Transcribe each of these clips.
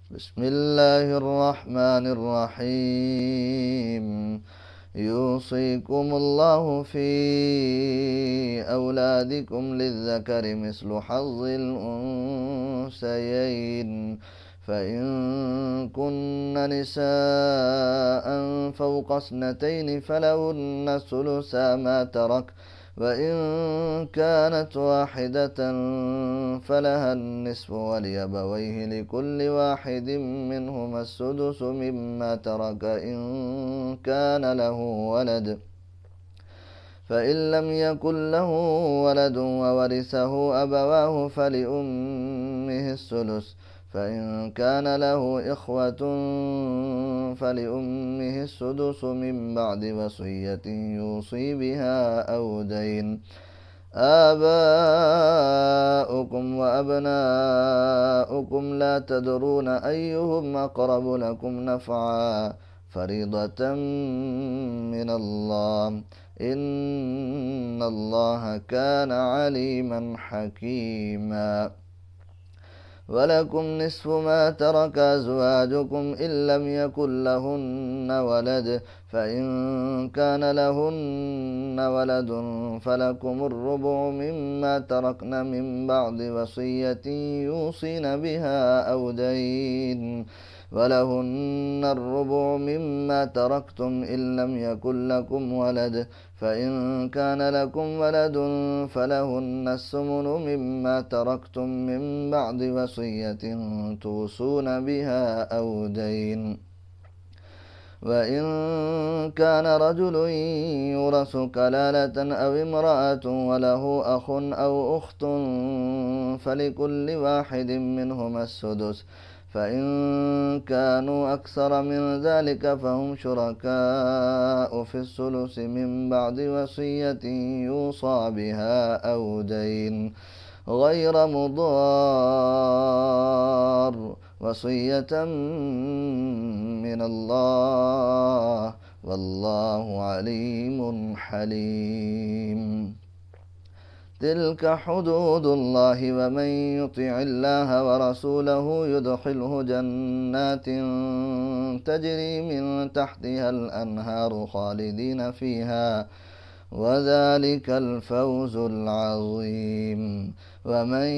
بسم الله الرحمن الرحيم. يوصيكم الله في أولادكم للذكر مثل حظ الأنثيين، فإن كن نساء فوق اثنتين فلهن ثلثا ما ترك، وإن كانت واحدة فلها النصف، ولأبويه لكل واحد منهما السدس مما ترك إن كان له ولد، فإن لم يكن له ولد وورثه أبواه فلأمه الثلث، فإن كان له إخوة فلأمه السدس من بعد وصية يوصي بها أو دين. آباؤكم وأبناؤكم لا تدرون أيهم أقرب لكم نفعا، فريضة من الله، إن الله كان عليما حكيما. ولكم نصف ما ترك أزواجكم إن لم يكن لهن ولد، فإن كان لهن ولد فلكم الربع مما تركن من بعد وصية يوصين بها أو دين، ولهن الربع مما تركتم إن لم يكن لكم ولد، فإن كان لكم ولد فلهن الثمن مما تركتم من بعد وصية توصون بها أو دين. وإن كان رجل يورث كلالة أو امرأة وله أخ أو أخت فلكل واحد منهما السدس، فإن كانوا أكثر من ذلك فهم شركاء في الثلث من بعد وصية يوصى بها أو دين غير مضار، وصية من الله، والله عليم حليم. تلك حدود الله، ومن يطع الله ورسوله يدخله جنات تجري من تحتها الأنهار خالدين فيها، وذلك الفوز العظيم. ومن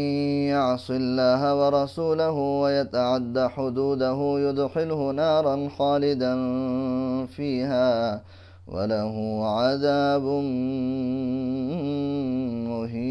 يعص الله ورسوله ويتعد حدوده يدخله نارا خالدا فيها، وله عذاب مهين.